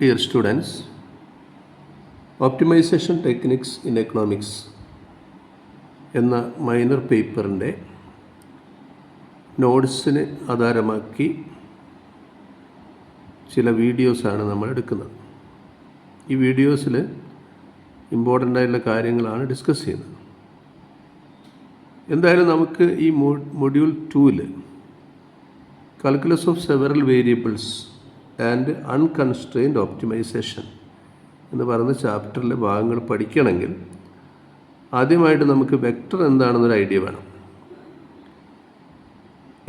Dear students, Optimization Techniques in Economics എന്ന minor പേപ്പറിൻ്റെ നോട്ട്സിനെ ആധാരമാക്കി ചില വീഡിയോസാണ് നമ്മൾ എടുക്കുന്നത്. ഈ വീഡിയോസിൽ ഇമ്പോർട്ടൻ്റ് ആയിട്ടുള്ള കാര്യങ്ങളാണ് ഡിസ്കസ് ചെയ്യുന്നത്. എന്തായാലും നമുക്ക് ഈ മൊഡ്യൂൾ 2-ൽ calculus of several variables and unconstrained optimization എന്ന് പറയുന്ന ചാപ്റ്ററിലെ ഭാഗങ്ങൾ പഠിക്കണമെങ്കിൽ ആദ്യമായിട്ട് നമുക്ക് വെക്റ്റർ എന്താണെന്നൊരു ഐഡിയ വേണം.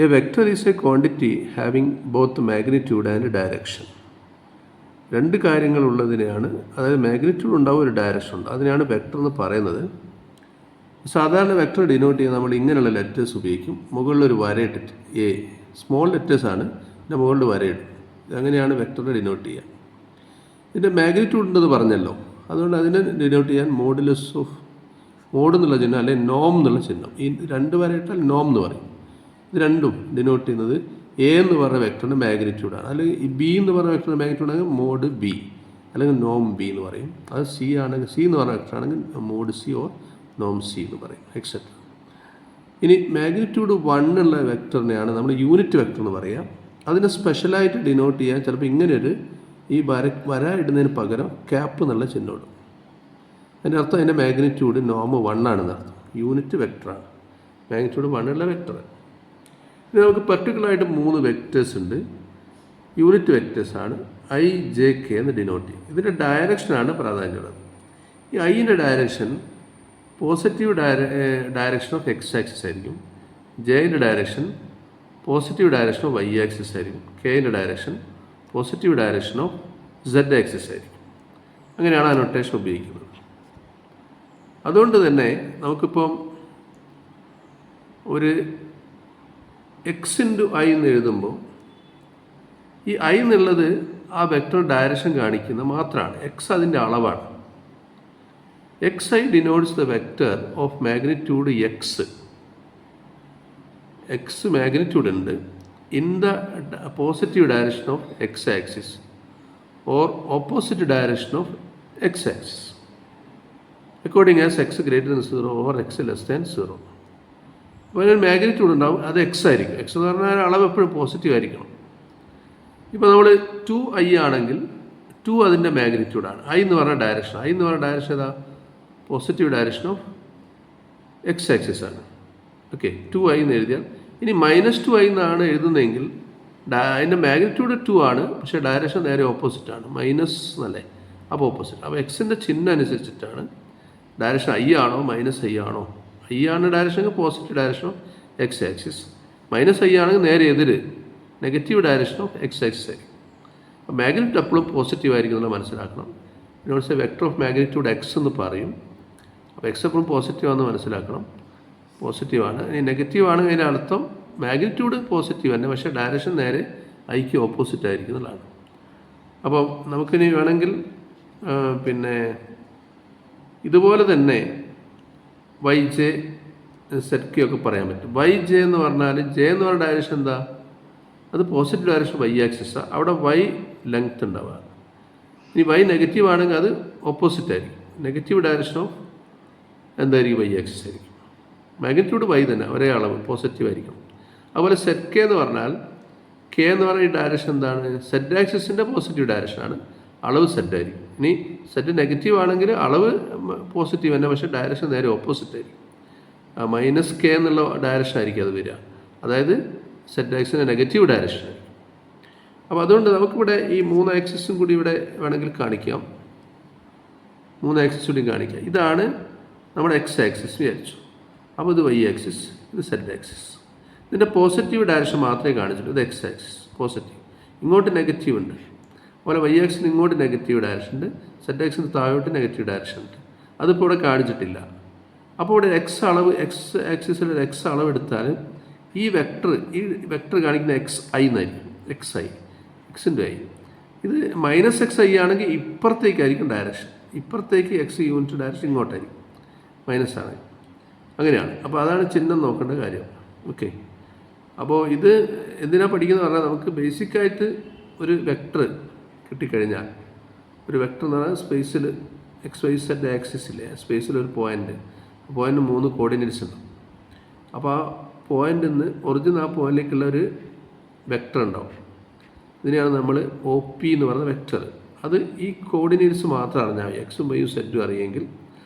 A vector is a quantity having both magnitude and direction. രണ്ട് കാര്യങ്ങളുള്ളതിനെയാണ്, അതായത് മാഗ്നിറ്റ്യൂഡ് ഉണ്ടാവും, ഒരു ഡയറക്ഷൻ ഉണ്ട്, അതിനെയാണ് വെക്റ്റർ എന്ന് പറയുന്നത്. സാധാരണ വെക്റ്റർ ഡിനോട്ട് ചെയ്യാൻ നമ്മൾ ഇങ്ങനെയുള്ള ലെറ്റേഴ്സ് ഉപയോഗിക്കും. മുകളിലൊരു വരയിട്ടിട്ട് എ, സ്മോൾ ലെറ്റേഴ്സാണ്, ഇതിൻ്റെ മുകളിൽ വരയിടും. അങ്ങനെയാണ് വെക്റ്ററിനെ ഡിനോട്ട് ചെയ്യുക. ഇതിൻ്റെ മാഗ്നിറ്റ്യൂഡ് ഉണ്ടെന്ന് പറഞ്ഞല്ലോ, അതുകൊണ്ട് അതിനെ ഡിനോട്ട് ചെയ്യാൻ മോഡുലസ് ഓഫ് മോഡ് എന്നുള്ള ചിഹ്നം അല്ലെങ്കിൽ നോം എന്നുള്ള ചിഹ്നം, ഈ രണ്ട് വരയിട്ടാൽ നോം എന്ന് പറയും. ഇത് രണ്ടും ഡിനോട്ട് ചെയ്യുന്നത് എ എന്ന് പറഞ്ഞ വെക്ടറിൻ്റെ മാഗ്നിറ്റ്യൂഡാണ്. അല്ലെങ്കിൽ ഈ ബി എന്ന് പറഞ്ഞ വെക്ടറിൻ്റെ മാഗ്നിറ്റ്യൂഡ് ആണെങ്കിൽ മോഡ് ബി അല്ലെങ്കിൽ നോം ബി എന്ന് പറയും. അത് സി ആണെങ്കിൽ, സി എന്ന് പറഞ്ഞ വെക്ടർ ആണെങ്കിൽ മോഡ് സി ഓർ നോം സി എന്ന് പറയും, എക്സെട്ര. ഇനി മാഗ്നിറ്റ്യൂഡ് 1 ഉള്ള വെക്ടറിനെയാണ് നമ്മൾ യൂണിറ്റ് വെക്ടർ എന്ന് പറയുക. അതിനെ സ്പെഷ്യലായിട്ട് ഡിനോട്ട് ചെയ്യാൻ ചിലപ്പോൾ ഇങ്ങനെയൊരു ഈ വര ഇടുന്നതിന് പകരം ക്യാപ്പ് എന്നുള്ള ചിഹ്നം ഇടും. അതിൻ്റെ അർത്ഥം അതിൻ്റെ മാഗ്നിറ്റ്യൂഡ് നോം 1 ആണെന്ന് അർത്ഥം. യൂണിറ്റ് വെക്ടറാണ് മാഗ്നിറ്റ്യൂഡ് 1 ഉള്ള വെക്ടർ. ഇനി നമുക്ക് പർട്ടിക്കുലറായിട്ട് 3 വെക്റ്റേഴ്സ് ഉണ്ട്. യൂണിറ്റ് വെക്റ്റേഴ്സാണ് ഐ, ജെ, കെ എന്ന് ഡിനോട്ട് ചെയ്യും. ഇതിൻ്റെ ഡയറക്ഷനാണ് പ്രാധാന്യമുള്ളത്. ഈ ഐൻ്റെ direction positive direction of x axis ആയിരിക്കും. ജെയുടെ direction positive direction of y axis ആയിരിക്കും. കെയുടെ direction positive direction of z axis ആയിരിക്കും. അങ്ങനെയാണ് ആ നൊട്ടേഷൻ ഉപയോഗിക്കുന്നത്. അതുകൊണ്ട് തന്നെ നമുക്കിപ്പം ഒരു എക്സ് ഇൻറ്റു ഐ എന്ന് എഴുതുമ്പോൾ ഈ ഐ എന്നുള്ളത് ആ വെക്ടർ ഡയറക്ഷൻ കാണിക്കുന്നത് മാത്രമാണ്. എക്സ് അതിൻ്റെ അളവാണ്. X i denotes the vector of magnitude x. X magnitude ഉണ്ട് in the positive direction of x axis or opposite direction of x axis according as x greater than 0 or x less than 0. അപ്പോൾ അതിനൊരു magnitude ഉണ്ടാവും, അത് X ആയിരിക്കും. X എന്ന് പറഞ്ഞാൽ അളവ് എപ്പോഴും പോസിറ്റീവ് ആയിരിക്കണം. ഇപ്പോൾ നമ്മൾ 2i ആണെങ്കിൽ 2 അതിൻ്റെ മാഗ്നിറ്റ്യൂഡാണ്. ഐ എന്ന് പറഞ്ഞ ഡയറക്ഷൻ, ഐ എന്ന് പറഞ്ഞ ഡയറക്ഷൻ ഏതാ? Positive direction of x axis ആണ്. ഓക്കെ, 2i എന്ന് എഴുതിയാൽ ഇനി -2i എന്നാണ് എഴുതുന്നതെങ്കിൽ അതിൻ്റെ മാഗ്നിറ്റ്യൂഡ് 2 ആണ്, പക്ഷേ ഡയറക്ഷൻ നേരെ ഓപ്പോസിറ്റാണ്, മൈനസ് എന്നല്ലേ, അപ്പോൾ ഓപ്പോസിറ്റ്. അപ്പോൾ എക്സിൻ്റെ ചിഹ്നം അനുസരിച്ചിട്ടാണ് ഡയറക്ഷൻ ഐ ആണോ -i ആണോ. ഐ ആണ് direction, positive direction of x axis. -i ആണെങ്കിൽ നേരെ എതിര് negative direction of x axis ആയിരിക്കും. അപ്പോൾ മാഗ്നിറ്റ്യൂഡ് എപ്പോഴും പോസിറ്റീവ് ആയിരിക്കും എന്നുള്ളത് മനസ്സിലാക്കണം. ഇതിനോട് വെക്ടർ ഓഫ് മാഗ്നിറ്റ്യൂഡ് എക്സ് എന്ന് പറയും. അപ്പോൾ എക്സ് എപ്പോഴും പോസിറ്റീവ് ആണെന്ന് മനസ്സിലാക്കണം. പോസിറ്റീവാണ്. ഇനി നെഗറ്റീവ് ആണ് അതിൻ്റെ അർത്ഥം മാഗ്നിറ്റ്യൂഡ് പോസിറ്റീവ് തന്നെ, പക്ഷേ ഡയറക്ഷൻ നേരെ ഐക്ക് ഓപ്പോസിറ്റ് ആയിരിക്കും എന്നുള്ളതാണ്. അപ്പോൾ നമുക്കിനി വേണമെങ്കിൽ പിന്നെ ഇതുപോലെ തന്നെ വൈ ജെ സെറ്റ് കെ ഒക്കെ പറയാൻ പറ്റും. വൈ ജെ എന്ന് പറഞ്ഞാൽ ജെ എന്ന് പറഞ്ഞ ഡയറക്ഷൻ എന്താ? അത് പോസിറ്റീവ് ഡയറക്ഷൻ വൈ ആക്സിസാണ്. അവിടെ വൈ ലെങ്ത് ഉണ്ടാവുക. ഇനി വൈ നെഗറ്റീവ് ആണെങ്കിൽ അത് ഓപ്പോസിറ്റ് ആയിരിക്കും. നെഗറ്റീവ് ഡയറക്ഷൻ ഓഫ് എന്തായിരിക്കും? വൈ ആക്സിസ് ആയിരിക്കും. മാഗ്നിറ്റ്യൂഡ് വൈ തന്നെ, ഒരേ അളവ് പോസിറ്റീവ് ആയിരിക്കണം. അതുപോലെ സെറ്റ് കെ എന്ന് പറഞ്ഞാൽ, കെ എന്ന് പറഞ്ഞ ഈ ഡയറക്ഷൻ എന്താണ്? സെഡ് ആക്സിസിൻ്റെ പോസിറ്റീവ് ഡയറക്ഷനാണ്, അളവ് സെഡ് ആയിരിക്കും. ഇനി സെഡ് നെഗറ്റീവ് ആണെങ്കിൽ അളവ് പോസിറ്റീവ് തന്നെ, പക്ഷേ ഡയറക്ഷൻ നേരെ ഓപ്പോസിറ്റ് ആയിരിക്കും. -k എന്നുള്ള ഡയറക്ഷൻ ആയിരിക്കും അത് വരിക, അതായത് സെഡ് ആക്സിൻ്റെ നെഗറ്റീവ് ഡയറക്ഷൻ ആയിരിക്കും. അപ്പോൾ അതുകൊണ്ട് നമുക്കിവിടെ ഈ 3 ആക്സിസും കൂടി ഇവിടെ വേണമെങ്കിൽ കാണിക്കാം. 3 ആക്സിസ് കൂടി കാണിക്കാം. ഇതാണ് നമ്മുടെ എക്സ് ആക്സിസ് വിചാരിച്ചു. അപ്പോൾ ഇത് വൈ ആക്സിസ്, ഇത് സെഡ് ആക്സിസ്. ഇതിൻ്റെ പോസിറ്റീവ് ഡയറക്ഷൻ മാത്രമേ കാണിച്ചിട്ടുള്ളൂ. ഇത് എക്സ് ആക്സിസ് പോസിറ്റീവ്, ഇങ്ങോട്ട് നെഗറ്റീവ് ഉണ്ട്. അതുപോലെ വൈ ആക്സിന് ഇങ്ങോട്ട് നെഗറ്റീവ് ഡയറക്ഷൻ ഉണ്ട്, സെഡ് ആക്സിന് താഴോട്ട് നെഗറ്റീവ് ഡയറക്ഷൻ ഉണ്ട്. അതിപ്പോൾ ഇവിടെ കാണിച്ചിട്ടില്ല. അപ്പോൾ ഇവിടെ എക്സ് അളവ്, എക്സ് ആക്സിസിൽ ഒരു എക്സ് അളവ് എടുത്താൽ ഈ വെക്ടർ കാണിക്കുന്ന എക്സ് ഐ എന്നായിരിക്കും. എക്സ് ഐ, എക്സിൻ്റെ ഐ. ഇത് -xi ആണെങ്കിൽ ഇപ്പുറത്തേക്കായിരിക്കും ഡയറക്ഷൻ. ഇപ്പുറത്തേക്ക് എക്സ് യൂണിറ്റ് ഡയറക്ഷൻ ഇങ്ങോട്ടായിരിക്കും, മൈനസ് ആണ്. അങ്ങനെയാണ്. അപ്പോൾ അതാണ് ചിഹ്നം നോക്കേണ്ട കാര്യം. ഓക്കെ, അപ്പോൾ ഇത് എന്തിനാണ് പഠിക്കുന്നത് പറഞ്ഞാൽ, നമുക്ക് ബേസിക്കായിട്ട് ഒരു വെക്ടർ കിട്ടിക്കഴിഞ്ഞാൽ ഒരു വെക്ടർ എന്ന് പറഞ്ഞാൽ സ്പേസിൽ XYZ ആക്സിസിലെ സ്പേസിൽ ഒരു പോയിൻ്റ് 3 കോർഡിനേറ്റ്സ് ഉണ്ട്. അപ്പോൾ ആ പോയിൻ്റിൽ നിന്ന് ഒറിജിൻ ആ പോയിന്റിലേക്കുള്ള ഒരു വെക്ടർ ഉണ്ടാവും. ഇതിനെയാണ് നമ്മൾ OP എന്ന് പറയുന്ന വെക്ടർ. അത് ഈ കോർഡിനേറ്റ്സ് മാത്രം അറിഞ്ഞാൽ എക്സും വൈയും സെറ്റും അറിയെങ്കിൽ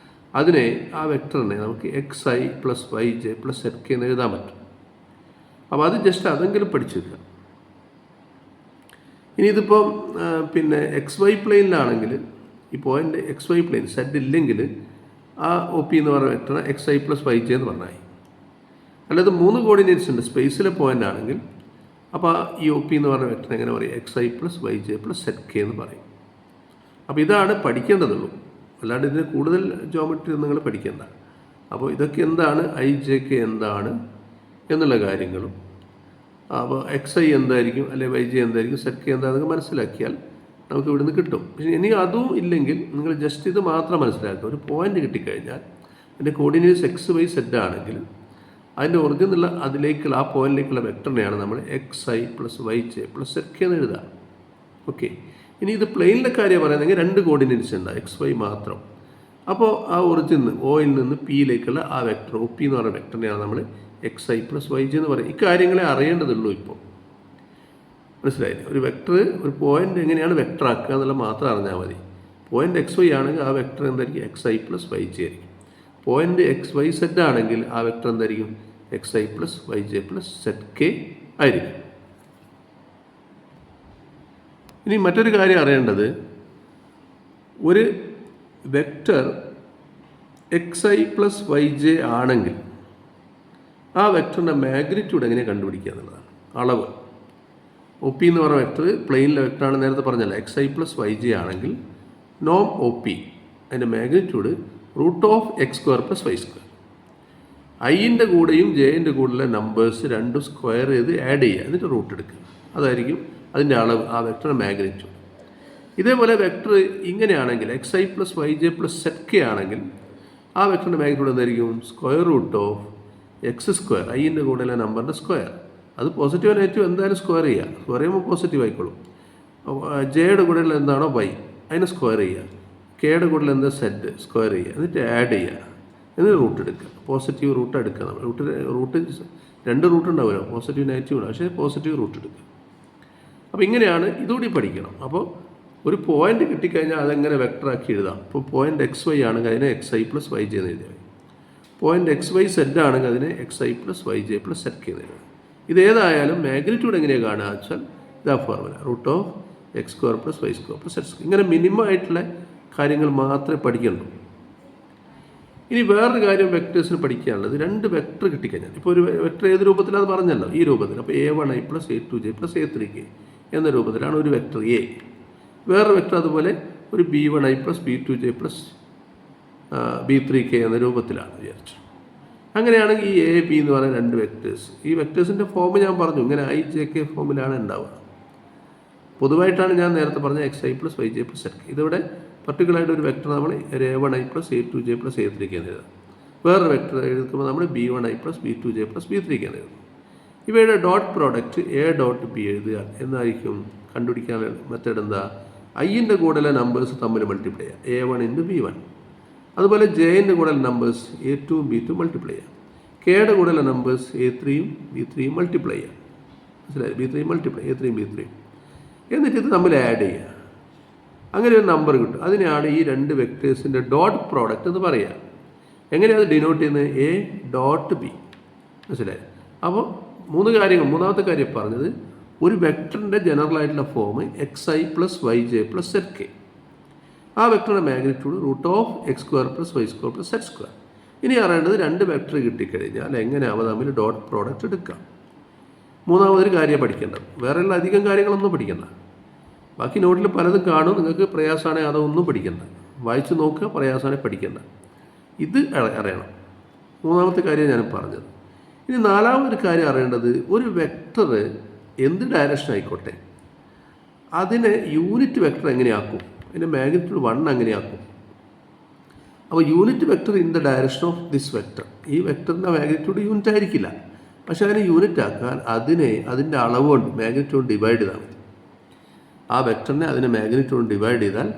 അതിനെ ആ വെക്ടറിനെ നമുക്ക് XI + YJ + ZK എന്ന് എഴുതാൻ പറ്റും. അപ്പോൾ അത് ജസ്റ്റ് അതെങ്കിലും പഠിച്ചു വെക്കുക. ഇനി ഇതിപ്പം പിന്നെ XY പ്ലെയിനിലാണെങ്കിൽ ഈ പോയിൻ്റ് XY പ്ലെയിൻ സെറ്റ് ഇല്ലെങ്കിൽ ആ OP എന്ന് പറയുന്ന വെക്ടറിനെ XI + YJ എന്ന് പറഞ്ഞാൽ. അല്ലാതെ 3 കോർഡിനേറ്റ്സ് ഉണ്ട് സ്പേസിലെ പോയിൻ്റ് ആണെങ്കിൽ അപ്പോൾ ഈ OP എന്ന് പറഞ്ഞ വെക്ടർ എങ്ങനെ പറയും? XI + YJ + ZK എന്ന് പറയും. അപ്പോൾ ഇതാണ് പഠിക്കേണ്ടതുള്ളൂ, അല്ലാണ്ട് ഇതിന് കൂടുതൽ ജോമെട്രി നിങ്ങൾ പഠിക്കേണ്ട. അപ്പോൾ ഇതൊക്കെ എന്താണ്, IJK എന്താണ് എന്നുള്ള കാര്യങ്ങളും, അപ്പോൾ XI എന്തായിരിക്കും അല്ലെങ്കിൽ YJ എന്തായിരിക്കും, ZK എന്താണെന്നൊക്കെ മനസ്സിലാക്കിയാൽ നമുക്ക് ഇവിടുന്ന് കിട്ടും. പക്ഷേ ഇനി അതും ഇല്ലെങ്കിൽ നിങ്ങൾ ജസ്റ്റ് ഇത് മാത്രം മനസ്സിലാക്കുക. ഒരു പോയിൻ്റ് കിട്ടിക്കഴിഞ്ഞാൽ അതിൻ്റെ കോർഡിനേറ്റ്സ് XYZ ആണെങ്കിൽ അതിൻ്റെ ഒറിജിനുള്ള അതിലേക്കുള്ള ആ പോയിന്റിലേക്കുള്ള വെക്ടറിനെയാണ് നമ്മൾ XI + YJ + ZK എന്ന് എഴുതുക. ഓക്കെ. ഇനി ഇത് പ്ലെയിനിലെ കാര്യം പറയുകയാണെങ്കിൽ 2 കോർഡിനേറ്റ്സ് ഉണ്ട്, XY മാത്രം. അപ്പോൾ ആ ഒറിജിൻ Oയിൽ നിന്ന് Pയിലേക്കുള്ള ആ വെക്ടർ OP എന്ന് പറയുന്ന വെക്ടറിനെയാണ് നമ്മൾ XI + YJ എന്ന് പറയും. ഈ കാര്യങ്ങളെ അറിയേണ്ടതുള്ളൂ. ഇപ്പോൾ മനസ്സിലായില്ലേ? ഒരു വെക്ടർ, ഒരു പോയിന്റ് എങ്ങനെയാണ് വെക്ടർ ആക്കുക എന്നുള്ളത് മാത്രം അറിഞ്ഞാൽ മതി. പോയിന്റ് XY ആണെങ്കിൽ ആ വെക്ടർ എന്തായിരിക്കും? XI + YJ ആയിരിക്കും. പോയിന്റ് XYZ ആണെങ്കിൽ ആ വെക്ടർ എന്തായിരിക്കും? XI + YJ + ZK ആയിരിക്കും. ഇനി മറ്റൊരു കാര്യം അറിയേണ്ടത്, ഒരു വെക്ടർ XI + YJ ആണെങ്കിൽ ആ വെക്ടറിൻ്റെ മാഗ്നിറ്റ്യൂഡ് എങ്ങനെ കണ്ടുപിടിക്കുക എന്നുള്ളതാണ്. അളവ് OP എന്ന് പറയുന്ന വെക്ടർ പ്ലെയിനിലെ വെക്ടറാണ്, നേരത്തെ പറഞ്ഞല്ലോ. XI + YJ ആണെങ്കിൽ നോം OP അതിൻ്റെ മാഗ്നിറ്റ്യൂഡ് √(x² + y²). Iൻ്റെ കൂടെയും Jൻ്റെ കൂടെയുള്ള നമ്പേഴ്സ് രണ്ടും സ്ക്വയർ ചെയ്ത് ആഡ് ചെയ്യുക, എന്നിട്ട് റൂട്ട് എടുക്കുക. അതായിരിക്കും അതിൻ്റെ അളവ്, ആ വെക്ടറിൻ്റെ മാഗ്നിറ്റ്യൂഡ്. ഇതേപോലെ വെക്ടർ ഇങ്ങനെയാണെങ്കിൽ XI + YJ + ZK ആണെങ്കിൽ ആ വെക്ടറിൻ്റെ മാഗ്നിറ്റ്യൂഡ് എന്തായിരിക്കും? √(x²). Iൻ്റെ കൂടെയുള്ള നമ്പറിൻ്റെ സ്ക്വയർ, അത് പോസിറ്റീവ് നെഗറ്റീവ് എന്തായാലും സ്ക്വയർ ചെയ്യുക. സ്ക്വയർ ചെയ്യുമ്പോൾ പോസിറ്റീവ് ആയിക്കോളും. Jയുടെ കൂടെയുള്ള എന്താണോ Y അതിനെ സ്ക്വയർ ചെയ്യുക. Kയുടെ കൂടെയുള്ള എന്താ Z സ്ക്വയർ ചെയ്യുക, എന്നിട്ട് ആഡ് ചെയ്യുക, എന്നിട്ട് റൂട്ട് എടുക്കുക. പോസിറ്റീവ് റൂട്ട് എടുക്കുക. നമ്മൾ റൂട്ട് 2 റൂട്ട് ഉണ്ടാവില്ല, പോസിറ്റീവ് നെഗറ്റീവ് ഉണ്ടാവും, പക്ഷേ പോസിറ്റീവ് റൂട്ട് എടുക്കുക. അപ്പോൾ ഇങ്ങനെയാണ്, ഇതുകൂടി പഠിക്കണം. അപ്പോൾ ഒരു പോയിന്റ് കിട്ടിക്കഴിഞ്ഞാൽ അതെങ്ങനെ വെക്ടറാക്കി എഴുതാം. ഇപ്പോൾ പോയിന്റ് XY ആണെങ്കിൽ അതിനെ XI + YJ എന്ന് എഴുതിയാൽ മതി. പോയിന്റ് XYZ ആണെങ്കിൽ അതിനെ XI + YJ + ZK എന്ന് എഴുതാം. ഇതേതായാലും മാഗ്നിറ്റ്യൂഡ് എങ്ങനെയാണ് കാണുക വെച്ചാൽ ഇതാ ഫോർമുല, √(x² + y² + z². ഇങ്ങനെ മിനിമം ആയിട്ടുള്ള കാര്യങ്ങൾ മാത്രമേ പഠിക്കുന്നുള്ളൂ. ഇനി വേറൊരു കാര്യം വെക്ടേഴ്സിന് പഠിക്കാനുള്ളത്, 2 വെക്ടർ കിട്ടിക്കഴിഞ്ഞാൽ, ഇപ്പോൾ ഒരു വെക്ടർ ഏത് രൂപത്തിലാണെന്ന് പറഞ്ഞല്ലോ, ഈ രൂപത്തിൽ. അപ്പോൾ A1i + A2j + A3k എന്ന രൂപത്തിലാണ് ഒരു വെക്ടർ A. വേറൊരു വെക്ടർ അതുപോലെ ഒരു B1i + B2j + B3k എന്ന രൂപത്തിലാണ് വിചാരിച്ചു. അങ്ങനെയാണെങ്കിൽ ഈ A, B എന്ന് പറയുന്ന 2 വെക്ടേഴ്സ്, ഈ വെക്ടേഴ്സിൻ്റെ ഫോം ഞാൻ പറഞ്ഞു, ഇങ്ങനെ IJK ഫോമിലാണ് ഉണ്ടാവുക. പൊതുവായിട്ടാണ് ഞാൻ നേരത്തെ പറഞ്ഞ XI + YJ + ZK. ഇതിവിടെ പർട്ടിക്കുലറായിട്ട് ഒരു വെക്ടർ നമ്മൾ A1i + A2j + A3k എന്ന് എഴുതാം. വേറൊരു വെക്ടർ എഴുതുമ്പോൾ നമ്മൾ B1i + B2j + B3k എന്ന് എഴുതും. ഇവയുടെ ഡോട്ട് പ്രോഡക്റ്റ് A.B എഴുതുക എന്നായിരിക്കും. കണ്ടുപിടിക്കാൻ മെത്തേഡ് എന്താ? Iൻ്റെ കൂടെയുള്ള നമ്പേഴ്സ് തമ്മിൽ മൾട്ടിപ്ലൈ ചെയ്യുക, A1 × B1. അതുപോലെ Jൻ്റെ കൂടെയുള്ള നമ്പേഴ്സ് A2 ഉം B2 മൾട്ടിപ്ലൈ ചെയ്യുക. Kയുടെ കൂടെയുള്ള നമ്പേഴ്സ് A3ഉം B3ഉം മൾട്ടിപ്ലൈ ചെയ്യുക. മനസ്സിലായി? B3 മൾട്ടിപ്ലൈ, A3 ഉം B3ഉം. എന്നിട്ട് ഇത് തമ്മിൽ ആഡ് ചെയ്യുക. അങ്ങനെ ഒരു നമ്പർ കിട്ടും. അതിനെയാണ് ഈ 2 വെക്ടേഴ്സിൻ്റെ ഡോട്ട് പ്രോഡക്റ്റ് എന്ന് പറയുക. എങ്ങനെയാണ് അത് ഡിനോട്ട് ചെയ്യുന്നത്? A.B. മനസ്സിലായി? അപ്പോൾ 3 കാര്യങ്ങൾ. മൂന്നാമത്തെ കാര്യം പറഞ്ഞത്, ഒരു വെക്ടറിൻ്റെ ജനറൽ ആയിട്ടുള്ള ഫോം XI + YJ + ZK. ആ വെക്ടറിൻ്റെ മാഗ്നിറ്റ്യൂഡ് √(x² + y² + z². ഇനി അറിയേണ്ടത്, 2 വെക്ടർ കിട്ടിക്കഴിഞ്ഞാൽ എങ്ങനെ അവ തമ്മിൽ ഡോട്ട് പ്രോഡക്റ്റ് എടുക്കാം. മൂന്നാമതൊരു കാര്യം പഠിക്കേണ്ടത്, വേറെയുള്ള അധികം കാര്യങ്ങളൊന്നും പഠിക്കണ്ട. ബാക്കി നോട്ടിൽ പലതും കാണും. നിങ്ങൾക്ക് പ്രയാസമാണെങ്കിൽ അതൊന്നും പഠിക്കണ്ട, വായിച്ച് നോക്കുക. പ്രയാസമാണെങ്കിൽ പഠിക്കണ്ട. ഇത് അറിയണം. മൂന്നാമത്തെ കാര്യം ഞാൻ പറഞ്ഞത്. ഇനി നാലാമതൊരു കാര്യം അറിയേണ്ടത്, ഒരു വെക്ടർ എന്ത് ഡയറക്ഷൻ ആയിക്കോട്ടെ അതിനെ യൂണിറ്റ് വെക്ടർ എങ്ങനെയാക്കും, അതിൻ്റെ മാഗ്നിറ്റ്യൂഡ് 1 എങ്ങനെയാക്കും. അപ്പോൾ unit vector in the direction of this vector, ഈ വെക്ടറിൻ്റെ മാഗ്നിറ്റ്യൂഡ് യൂണിറ്റ് ആയിരിക്കില്ല, പക്ഷേ അതിനെ യൂണിറ്റ് ആക്കാൻ അതിൻ്റെ അളവ് കൊണ്ട് മാഗ്നിറ്റ്യൂഡ് ഡിവൈഡ് ചെയ്താൽ മതി. ആ വെക്ടറിനെ അതിൻ്റെ മാഗ്നിറ്റ്യൂഡ് ഡിവൈഡ് ചെയ്താൽ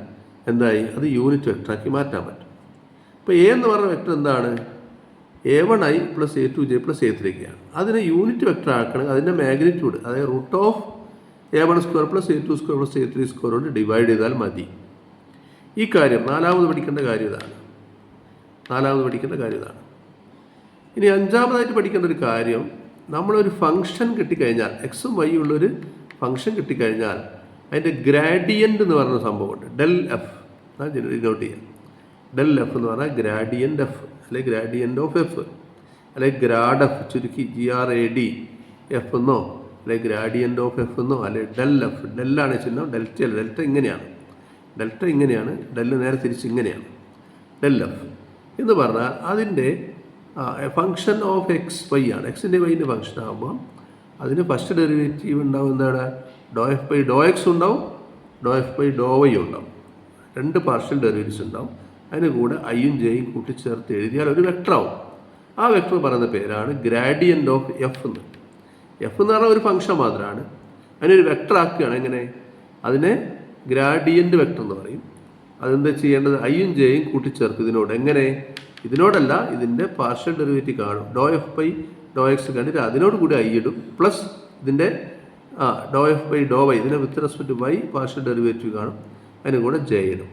എന്തായി, അത് യൂണിറ്റ് വെക്ടറാക്കി മാറ്റാൻ പറ്റും. ഇപ്പോൾ എ എന്ന് പറഞ്ഞ വെക്ടർ എന്താണ്, A1i plus A2j plus A3k ആണ്. അതിനെ യൂണിറ്റ് വെക്ടർ ആക്കണമെങ്കിൽ അതിൻ്റെ മാഗ്നിറ്റ്യൂഡ്, അതായത് root of A1 square plus A2 square plus A3 square കൊണ്ട് ഡിവൈഡ് ചെയ്താൽ മതി. ഈ കാര്യം നാലാമത് പഠിക്കേണ്ട കാര്യം ഇതാണ്. ഇനി അഞ്ചാമതായിട്ട് പഠിക്കേണ്ട ഒരു കാര്യം, നമ്മളൊരു ഫംഗ്ഷൻ കിട്ടിക്കഴിഞ്ഞാൽ, എക്സും വൈ ഉള്ളൊരു ഫംഗ്ഷൻ കിട്ടിക്കഴിഞ്ഞാൽ അതിൻ്റെ ഗ്രാഡിയൻ്റ് എന്ന് പറഞ്ഞ സംഭവമുണ്ട്, ഡെൽ എഫ്. നോട്ട് ചെയ്യാം, ഡെൽ എഫ് എന്ന് പറഞ്ഞാൽ ഗ്രാഡിയൻ്റ് എഫ്, അല്ലെങ്കിൽ ഗ്രാഡിയൻ്റ് ഓഫ് എഫ്, അല്ലെങ്കിൽ ഗ്രാഡ് എഫ്, ചുരുക്കി GRAD എഫ് എന്നോ, അല്ലെങ്കിൽ ഗ്രാഡിയൻ്റ് ഓഫ് എഫ് എന്നോ, അല്ലെങ്കിൽ ഡെൽ എഫ്. ഡെല്ലാണ് ചിഹ്നം, ഡെൽറ്റ അല്ല. ഡെൽറ്റ ഇങ്ങനെയാണ്, ഡെല്ല് നേരെ തിരിച്ച് ഇങ്ങനെയാണ്. ഡെൽ എഫ് എന്ന് പറഞ്ഞാൽ അതിൻ്റെ ഫംഗ്ഷൻ ഓഫ് എക്സ് വൈ ആണ്. എക്സിൻ്റെ വൈൻ്റെ ഫംഗ്ഷൻ ആകുമ്പോൾ അതിന് ഫസ്റ്റ് ഡെറിവേറ്റീവ് ഉണ്ടാവും, എന്താണ്, doh f by Dr X ഉണ്ടാവും, doh f by Dr Y ഉണ്ടാവും. രണ്ട് പാർഷ്യൽ ഡെറിവേറ്റീവ്സ് ഉണ്ടാവും. അതിന് കൂടെ ഐയും ജെയും കൂട്ടിച്ചേർത്ത് എഴുതിയാൽ ഒരു വെക്ടറാവും. ആ വെക്ടർ പറയുന്ന പേരാണ് ഗ്രാഡിയൻ്റ് ഓഫ് എഫ് എന്ന്. എഫ് എന്ന് പറഞ്ഞാൽ ഒരു ഫംഗ്ഷൻ മാത്രമാണ്. അതിനൊരു വെക്ടർ ആക്കുകയാണ്. എങ്ങനെ, അതിനെ ഗ്രാഡിയൻ്റ് വെക്ടർ എന്ന് പറയും. അതെന്താ ചെയ്യേണ്ടത്, ഐയും ജെയും കൂട്ടിച്ചേർത്ത് ഇതിനോട്. എങ്ങനെ, ഇതിനോടല്ല, ഇതിൻ്റെ പാർഷ്യൽ ഡെറിവേറ്റീവ് കാണും, ഡോ എഫ് ബൈ ഡോ എക്സ് കണ്ടിട്ട് അതിനോട് കൂടി ഐ ഇടും, പ്ലസ് ഇതിൻ്റെ ഡോ എഫ് ബൈ ഡോ വൈ, ഇതിനെ with respect Y partial derivative കാണും, അതിന് കൂടെ ജെ ഇടും.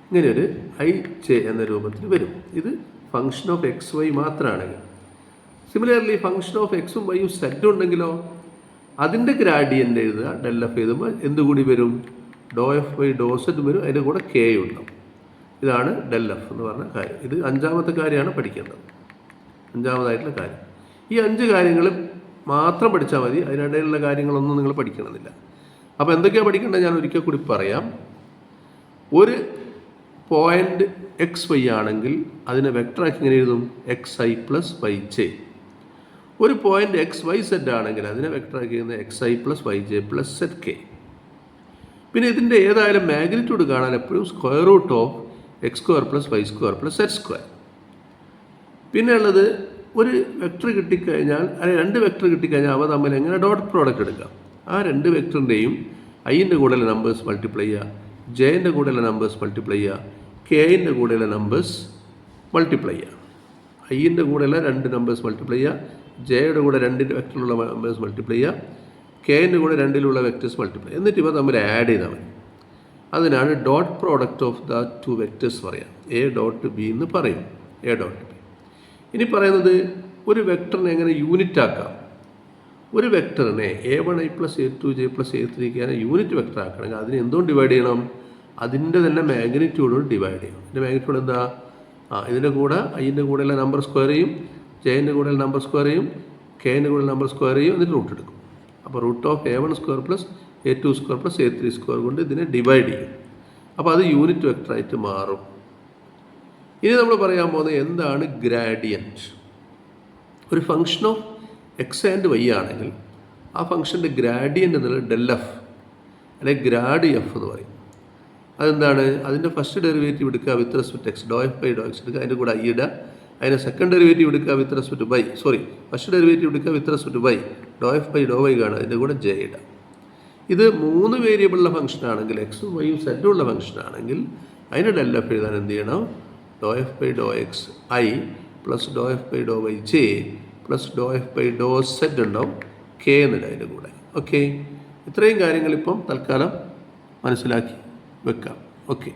ഇങ്ങനെയൊരു ഐ ജെ എന്ന രൂപത്തിൽ വരും. ഇത് ഫംഗ്ഷൻ ഓഫ് എക്സ് വൈ മാത്രമാണെങ്കിൽ. സിമിലർലി ഫംഗ്ഷൻ ഓഫ് എക്സും വൈയും സെറ്റ് ഉണ്ടെങ്കിലോ അതിൻ്റെ ഗ്രാഡിയൻ്റ് എഴുതുക, ഡെൽ എഫ് എഴുതുമ്പോൾ എന്തുകൂടി വരും, doh f by do set വരും, അതിൻ്റെ കൂടെ കെ ഉണ്ടാവും. ഇതാണ് ഡെൽ എഫ് എന്ന് പറഞ്ഞ കാര്യം. ഇത് അഞ്ചാമത്തെ കാര്യമാണ് പഠിക്കേണ്ടത്, അഞ്ചാമതായിട്ടുള്ള കാര്യം. ഈ 5 കാര്യങ്ങൾ മാത്രം പഠിച്ചാൽ മതി, അതിനിടയിലുള്ള കാര്യങ്ങളൊന്നും നിങ്ങൾ പഠിക്കണമെന്നില്ല. അപ്പോൾ എന്തൊക്കെയാണ് പഠിക്കേണ്ടത് ഞാൻ ഒരിക്കൽ കൂടി പറയാം. ഒരു പോയിൻ്റ് എക്സ് വൈ ആണെങ്കിൽ അതിനെ വെക്ടറാക്കി ഇങ്ങനെ എഴുതും, X I plus Y J. ഒരു പോയിൻ്റ് എക്സ് വൈ സെഡ് ആണെങ്കിൽ അതിനെ വെക്ടറാക്കി എഴുതുന്നത് X I plus Y J plus Z K. പിന്നെ ഇതിൻ്റെ ഏതായാലും മാഗ്നിറ്റ്യൂഡ് കാണാൻ എപ്പോഴും square root of X square plus Y square plus Z square. പിന്നെ ഉള്ളത്, ഒരു വെക്ടർ കിട്ടിക്കഴിഞ്ഞാൽ, അല്ലെങ്കിൽ 2 വെക്ടർ കിട്ടിക്കഴിഞ്ഞാൽ അവ തമ്മിൽ എങ്ങനെ ഡോട്ട് പ്രോഡക്റ്റ് എടുക്കാം. ആ 2 വെക്ടറിൻ്റെയും ഐൻ്റെ കൂടെയുള്ള നമ്പേഴ്സ് മൾട്ടിപ്ലൈ ചെയ്യുക, ജെൻ്റെ കൂടെയുള്ള നമ്പേഴ്സ് മൾട്ടിപ്ലൈ ചെയ്യുക, കെൻ്റെ കൂടെയുള്ള നമ്പേഴ്സ് മൾട്ടിപ്ലൈ ചെയ്യുക. ഐൻ്റെ കൂടെയുള്ള 2 നമ്പേഴ്സ് മൾട്ടിപ്ലൈ ചെയ്യുക, ജെയുടെ കൂടെ 2 വെക്ടറിലുള്ള നമ്പേഴ്സ് മൾട്ടിപ്ലൈ ചെയ്യുക, കെൻ്റെ കൂടെ 2 വെക്ടേഴ്സ് മൾട്ടിപ്ലൈ, എന്നിട്ട് ഇവ തമ്മിൽ ആഡ് ചെയ്താൽ മതി. അതിനാണ് dot product of the 2 vectors പറയാം, എ ഡോട്ട് ബി എന്ന് പറയും, എ ഡോട്ട് ബി. ഇനി പറയുന്നത് ഒരു വെക്ടറിനെ എങ്ങനെ യൂണിറ്റ് ആക്കാം. ഒരു വെക്ടറിനെ A1i plus A2j plus A3k unit vector ആക്കണമെങ്കിൽ അതിനെ എന്തുകൊണ്ട് ഡിവൈഡ് ചെയ്യണം, അതിൻ്റെ തന്നെ മാഗ്നിറ്റ്യൂഡോട് ഡിവൈഡ് ചെയ്യണം. ഇതിൻ്റെ മാഗ്നിറ്റ്യൂഡ് എന്താ, ഇതിൻ്റെ കൂടെ ഐൻ്റെ കൂടെയുള്ള നമ്പർ സ്ക്വയർ ചെയ്യും, ജെൻ്റെ കൂടെയുള്ള നമ്പർ സ്ക്വയർ ചെയ്യും, കെൻ്റെ കൂടെയുള്ള നമ്പർ സ്ക്വയർ ചെയ്യും, എന്നിട്ട് റൂട്ട് എടുക്കും. അപ്പോൾ root of A1 square plus A2 square plus A3 square കൊണ്ട് ഇതിനെ ഡിവൈഡ് ചെയ്യും. അപ്പോൾ അത് യൂണിറ്റ് വെക്ടറായിട്ട് മാറും. ഇനി നമ്മൾ പറയാൻ പോകുന്നത് എന്താണ് ഗ്രാഡിയൻറ്റ്. ഒരു function of x and y ആണെങ്കിൽ ആ ഫംഗ്ഷൻ്റെ ഗ്രാഡിയൻ്റ് എന്നുള്ളത് ഡെൽ എഫ് അല്ലെങ്കിൽ ഗ്രാഡ് എഫ് എന്ന് പറയും. അതെന്താണ്, അതിൻ്റെ ഫസ്റ്റ് ഡെറിവേറ്റീവ് എടുക്കുക with respect x, do F by Dr x എടുക്കുക, അതിൻ്റെ കൂടെ ഐ ഇടുക. അതിൻ്റെ സെക്കൻഡ് ഡെറിവേറ്റീവ് എടുക്കുക with respect y, first derivative എടുക്കുക with respect y, do F by Dr y കാണുക, അതിൻ്റെ കൂടെ ജെ ഇടുക. ഇത് 3 വേരിയബിളുള്ള ഫംഗ്ഷൻ ആണെങ്കിൽ, എക്സും വൈയും സെറ്റും ഉള്ള ഫംഗ്ഷൻ ആണെങ്കിൽ അതിന് ഡെൽ എഫ് എഴുതാൻ എന്ത് ചെയ്യണം, do F by Dr x I plus do F by Dr y J plus do F by do z ഉണ്ടാവും, കെ എന്നിട്ട് അതിൻ്റെ കൂടെ. ഓക്കെ, ഇത്രയും കാര്യങ്ങൾ ഇപ്പം തൽക്കാലം മനസ്സിലാക്കി വെക്കാം. ഓക്കെ.